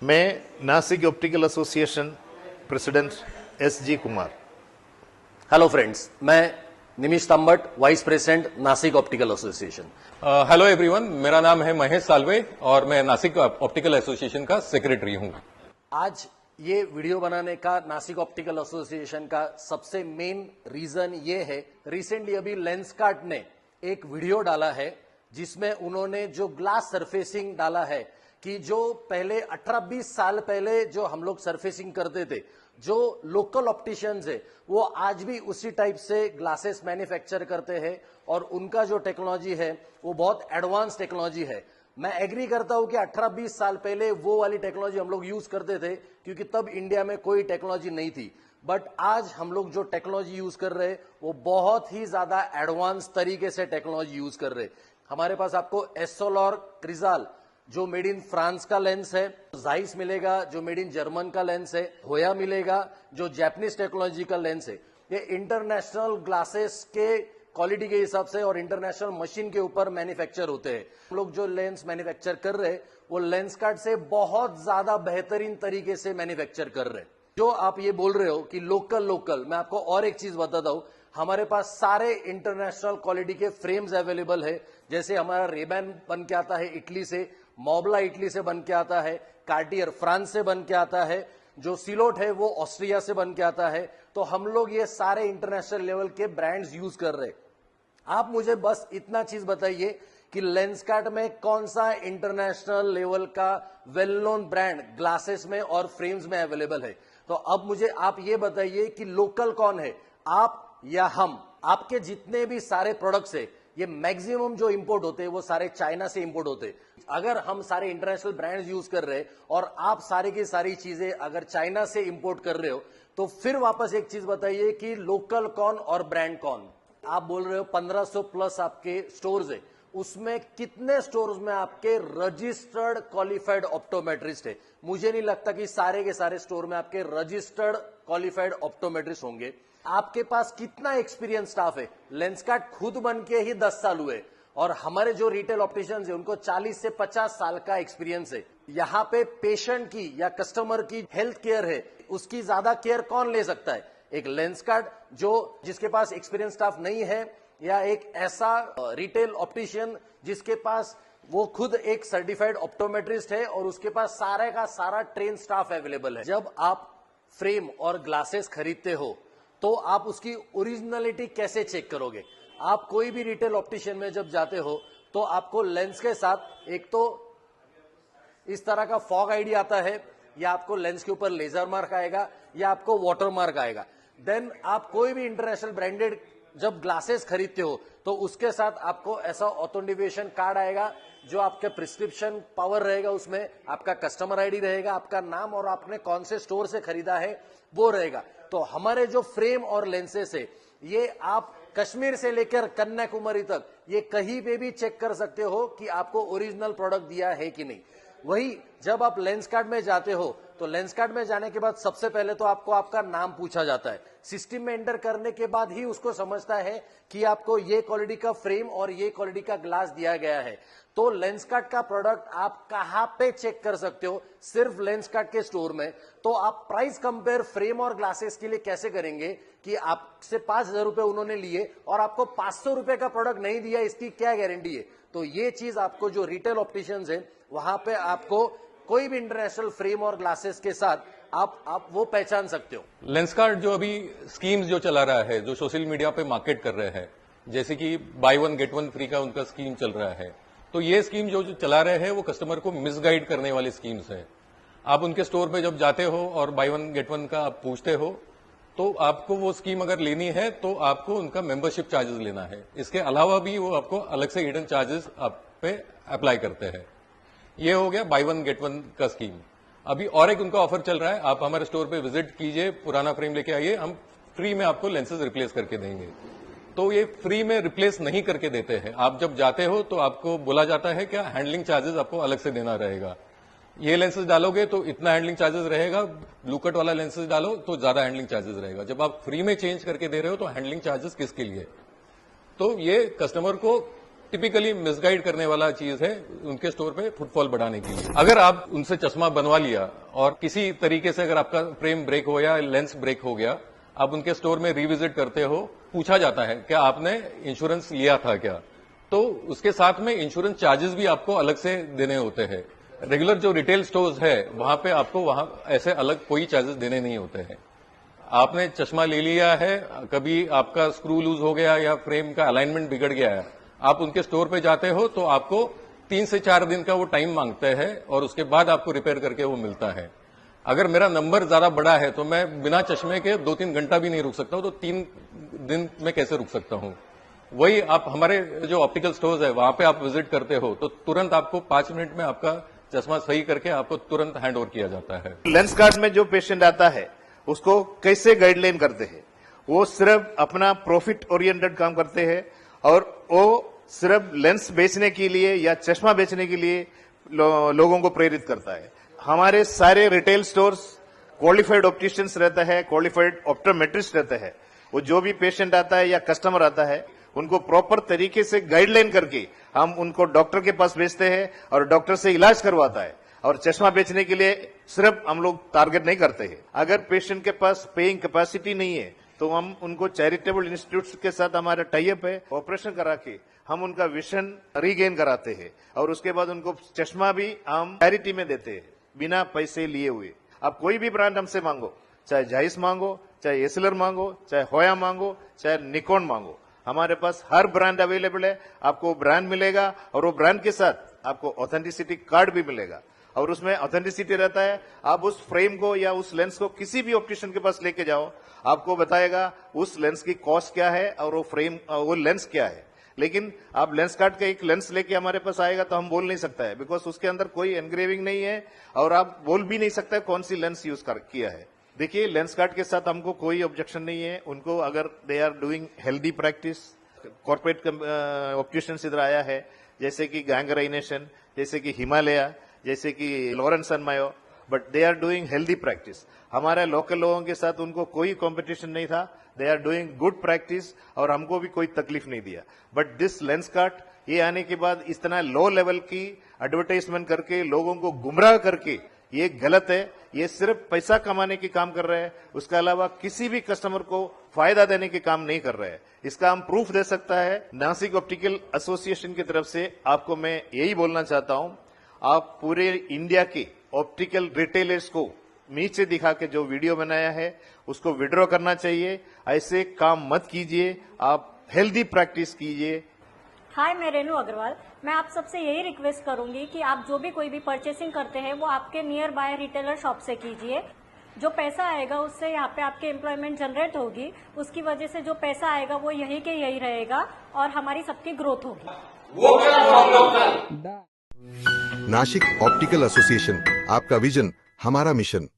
मैं Nashik optical association president S.G. Kumar. Hello friends, मैं Nimish Tambat, vice president Nashik optical association. Hello everyone, मेरा नाम है महेश सालवे और मैं नासिक ऑप्टिकल एसोसिएशन का सेक्रेटरी हूं। आज ये वीडियो बनाने का नासिक ऑप्टिकल एसोसिएशन का सबसे मेन रीजन ये है, रिसेंटली अभी लेंसकार्ट ने एक वीडियो डाला है जिसमें उन्होंने जो ग्लास सरफेसिंग डाला है कि जो पहले 18-20 साल पहले जो हम लोग सरफेसिंग करते थे, जो लोकल ऑप्टिशियंस है वो आज भी उसी टाइप से ग्लासेस मैन्युफैक्चर करते हैं और उनका जो टेक्नोलॉजी है वो बहुत एडवांस टेक्नोलॉजी है। मैं एग्री करता हूं कि 18-20 साल पहले वो वाली टेक्नोलॉजी हम लोग यूज करते थे क्योंकि तब इंडिया में कोई टेक्नोलॉजी नहीं थी, बट आज हम लोग जो टेक्नोलॉजी यूज कर रहे हैं वो बहुत ही ज्यादा एडवांस तरीके से टेक्नोलॉजी यूज कर रहे हैं। हमारे पास आपको एसोलॉर क्रिजाल जो मेड इन फ्रांस का लेंस है, जाइस मिलेगा जो मेड इन जर्मन का लेंस है, होया मिलेगा जो जापानीज टेक्नोलॉजी का लेंस है। ये इंटरनेशनल ग्लासेस के क्वालिटी के हिसाब से और इंटरनेशनल मशीन के ऊपर मैन्युफैक्चर होते हैं। हम लोग जो लेंस मैन्युफैक्चर कर रहे हैं वो लेंसकार्ट से बहुत ज्यादा बेहतरीन तरीके से मैन्युफैक्चर कर रहे हैं। जो आप ये बोल रहे हो कि लोकल, मैं आपको और एक चीज बताता हूं, हमारे पास सारे इंटरनेशनल क्वालिटी के फ्रेम्स अवेलेबल है। जैसे हमारा रेबैन बन के आता है इटली से, मोबला इटली से बन के आता है, कार्टियर फ्रांस से बन के आता है, जो सिलोट है वो ऑस्ट्रिया से बन के आता है। तो हम लोग ये सारे इंटरनेशनल लेवल के ब्रांड्स यूज कर रहे हैं। आप मुझे बस इतना चीज बताइए कि लेंसकार्ट में कौन सा इंटरनेशनल लेवल का वेल नोन ब्रांड ग्लासेस में और फ्रेम्स में अवेलेबल है। तो अब मुझे आप ये बताइए कि लोकल कौन है, आप या हम। आपके जितने भी सारे प्रोडक्ट्स है ये मैक्सिमम जो इंपोर्ट होते हैं वो सारे चाइना से इंपोर्ट होते हैं। अगर हम सारे इंटरनेशनल ब्रांड्स यूज कर रहे हैं और आप सारी की सारी चीजें अगर चाइना से इंपोर्ट कर रहे हो तो फिर वापस एक चीज बताइए कि लोकल कौन और ब्रांड कौन। आप बोल रहे हो 1500 प्लस आपके स्टोर्स है, उसमें कितने स्टोर्स में आपके रजिस्टर्ड क्वालिफाइड ऑप्टोमेट्रिस्ट है? मुझे नहीं लगता कि सारे के सारे स्टोर में आपके रजिस्टर्ड क्वालिफाइड ऑप्टोमेट्रिस्ट होंगे। आपके पास कितना एक्सपीरियंस स्टाफ है? लेंसकार्ट खुद बन के ही 10 साल हुए और हमारे जो रिटेल ऑप्टिशियंस है उनको 40 से 50 साल का एक्सपीरियंस है। यहाँ पे पेशेंट की या कस्टमर की हेल्थ केयर है, उसकी ज्यादा केयर कौन ले सकता है? एक लेंसकार्ट जो जिसके पास एक्सपीरियंस स्टाफ नहीं है, या एक ऐसा रिटेल ऑप्टिशियन जिसके पास वो खुद एक सर्टिफाइड ऑप्टोमेट्रिस्ट है और उसके पास सारे का सारा ट्रेन स्टाफ अवेलेबल है। जब आप फ्रेम और ग्लासेस खरीदते हो तो आप उसकी ओरिजिनलिटी कैसे चेक करोगे? आप कोई भी रिटेल ऑप्टिशियन में जब जाते हो तो आपको लेंस के साथ एक तो इस तरह का फॉग आईडी आता है, या आपको लेंस के ऊपर लेजर मार्क आएगा, या आपको वाटर मार्क आएगा। देन आप कोई भी इंटरनेशनल ब्रांडेड जब ग्लासेस खरीदते हो तो उसके साथ आपको ऐसा ऑथेंटिकेशन कार्ड आएगा जो आपके प्रिस्क्रिप्शन पावर रहेगा, उसमें आपका कस्टमर आईडी रहेगा, आपका नाम और आपने कौन से स्टोर से खरीदा है वो रहेगा। तो हमारे जो फ्रेम और लेंसेस है ये आप कश्मीर से लेकर कन्याकुमारी तक ये कहीं पे भी चेक कर सकते हो कि आपको ओरिजिनल प्रोडक्ट दिया है कि नहीं। वही जब आप लेंसकार्ट में जाते हो तो लेंसकार्ट में जाने के बाद सबसे पहले तो आपको आपका नाम पूछा जाता है। सिस्टम में एंटर करने के बाद ही उसको समझता है कि आपको ये क्वालिटी का फ्रेम और ये क्वालिटी का ग्लास दिया गया है। तो लेंसकार्ट का प्रोडक्ट आप कहां पे चेक कर सकते हो? सिर्फ लेंसकार्ट के स्टोर में। तो आप प्राइस कंपेयर फ्रेम और ग्लासेस के लिए कैसे करेंगे कि आपसे 5,000 रुपए उन्होंने लिए और आपको 500 रुपए का प्रोडक्ट नहीं दिया, इसकी क्या गारंटी है? तो ये चीज आपको जो रिटेल ऑप्टिशियंस है वहां पे आपको कोई भी इंटरनेशनल फ्रेम और ग्लासेस के साथ आप वो पहचान सकते हो। लेंसकार्ट जो अभी स्कीम्स जो चला रहा है, जो सोशल मीडिया पे मार्केट कर रहे हैं, जैसे कि by one get one free का उनका स्कीम चल रहा है, तो ये स्कीम जो चला रहे हैं वो कस्टमर को मिसगाइड करने वाली स्कीम्स है। आप उनके स्टोर पे जब जाते हो और बाय वन गेट वन का आप पूछते हो तो आपको वो स्कीम अगर लेनी है तो आपको उनका मेंबरशिप चार्जेस लेना है। इसके अलावा भी वो आपको अलग से हिडन चार्जेस आप पे अप्लाई करते हैं। ये हो गया बाय वन गेट वन का स्कीम। अभी और एक उनका ऑफर चल रहा है, आप हमारे स्टोर पे विजिट कीजिए, पुराना फ्रेम लेके आइए, हम फ्री में आपको लेंसेज रिप्लेस करके देंगे। तो ये फ्री में रिप्लेस नहीं करके देते हैं। आप जब जाते हो तो आपको बोला जाता है क्या हैंडलिंग चार्जेस आपको अलग से देना रहेगा। ये लेंसेज डालोगे तो इतना हैंडलिंग चार्जेस रहेगा, ब्लू कट वाला लेंसेज डालो तो ज्यादा हैंडलिंग चार्जेस रहेगा। जब आप फ्री में चेंज करके दे रहे हो तो हैंडलिंग चार्जेस किसके लिए? तो ये कस्टमर को टिपिकली मिसगाइड करने वाला चीज है उनके स्टोर पे फुटफॉल बढ़ाने के लिए। अगर आप उनसे चश्मा बनवा लिया और किसी तरीके से अगर आपका फ्रेम ब्रेक हो या लेंस ब्रेक हो गया, आप उनके स्टोर में रिविजिट करते हो, पूछा जाता है कि आपने इंश्योरेंस लिया था क्या, तो उसके साथ में इंश्योरेंस चार्जेस भी आपको अलग से देने होते हैं। रेगुलर जो रिटेल स्टोर्स है वहां पे आपको वहां ऐसे अलग कोई चार्जेस देने नहीं होते हैं। आपने चश्मा ले लिया है, कभी आपका स्क्रू लूज हो गया या फ्रेम का अलाइनमेंट बिगड़ गया है, आप उनके स्टोर पे जाते हो तो आपको 3 से 4 दिन का वो टाइम मांगते हैं और उसके बाद आपको रिपेयर करके वो मिलता है। अगर मेरा नंबर ज्यादा बड़ा है तो मैं बिना चश्मे के 2-3 घंटा भी नहीं रुक सकता हूं, तो 3 दिन में कैसे रुक सकता हूं। वही आप हमारे जो ऑप्टिकल स्टोर्स है वहां पे आप विजिट करते हो तो तुरंत आपको 5 मिनट में आपका चश्मा सही करके आपको तुरंत हैंड ओवर किया जाता है। लेंस कार्ड में जो पेशेंट आता है उसको कैसे गाइडलाइन करते हैं, वो सिर्फ अपना प्रॉफिट ओरिएंटेड काम करते हैं और वो सिर्फ लेंस बेचने के लिए या चश्मा बेचने के लिए लोगों को प्रेरित करता है। हमारे सारे रिटेल स्टोर्स क्वालिफाइड ऑप्टिशियंस रहता है, क्वालिफाइड ऑप्टोमेट्रिस्ट रहते हैं। वो जो भी पेशेंट आता है या कस्टमर आता है उनको प्रॉपर तरीके से गाइडलाइन करके हम उनको डॉक्टर के पास भेजते हैं और डॉक्टर से इलाज करवाता है। और चश्मा बेचने के लिए सिर्फ हम लोग टारगेट नहीं करते हैं। अगर पेशेंट के पास पेइंग कैपेसिटी नहीं है तो हम उनको चैरिटेबल इंस्टीट्यूट्स के साथ हमारा टाई अप है, ऑपरेशन करा के हम उनका विजन रीगेन कराते हैं और उसके बाद उनको चश्मा भी हम चैरिटी में देते हैं बिना पैसे लिए हुए। आप कोई भी ब्रांड हमसे मांगो, चाहे जाइस मांगो, चाहे एसएलआर मांगो, चाहे होया मांगो, चाहे निकॉन मांगो, हमारे पास हर ब्रांड अवेलेबल है। आपको ब्रांड मिलेगा और वो ब्रांड के साथ आपको ऑथेंटिसिटी कार्ड भी मिलेगा और उसमें ऑथेंटिसिटी रहता है। आप उस फ्रेम को या उस लेंस को किसी भी ऑप्टिशियन के पास लेके जाओ, आपको बताएगा उस लेंस की कॉस्ट क्या है और वो फ्रेम वो लेंस क्या है। लेकिन आप लेंस कार्ड का एक लेंस लेके हमारे पास आएगा तो हम बोल नहीं सकता है, बिकॉज उसके अंदर कोई एनग्रेविंग नहीं है और आप बोल भी नहीं सकते कौन सी लेंस यूज किया है। देखिए, लेंस कार्ड के साथ हमको कोई ऑब्जेक्शन नहीं है। उनको अगर they are doing healthy practice, corporate opticians इधर आया है जैसे कि गैंगराइनेशन, जैसे कि हिमालय, जैसे कि Lawrence and Mayo, but they are doing healthy practice. हमारे लोकल लोगों के साथ उनको कोई कंपटीशन नहीं था। They are doing good practice और हमको भी कोई तकलीफ नहीं दिया। बट दिस लेंस कार्ड ये आने के बाद इतना लो लेवल की एडवर्टाइजमेंट करके लोगों को गुमराह करके ये गलत है। ये सिर्फ पैसा कमाने के काम कर रहे हैं, उसके अलावा किसी भी कस्टमर को फायदा देने के काम नहीं कर रहे हैं। इसका हम प्रूफ दे सकता है। नासिक ऑप्टिकल एसोसिएशन की तरफ से आपको मैं यही बोलना चाहता हूं, आप पूरे इंडिया के ऑप्टिकल रिटेलर्स को नीचे दिखा के जो वीडियो बनाया है उसको विड्रॉ करना चाहिए। ऐसे काम मत कीजिए, आप हेल्दी प्रैक्टिस कीजिए। हाय, मैं रेनू अग्रवाल। मैं आप सबसे यही रिक्वेस्ट करूंगी कि आप जो भी कोई भी परचेसिंग करते हैं वो आपके नियर बाय रिटेलर शॉप से कीजिए। जो पैसा आएगा उससे यहाँ पे आपके एम्प्लॉयमेंट जनरेट होगी, उसकी वजह से जो पैसा आएगा वो यही के यही रहेगा और हमारी सबकी ग्रोथ होगी। नासिक ऑप्टिकल एसोसिएशन, आपका विजन हमारा मिशन।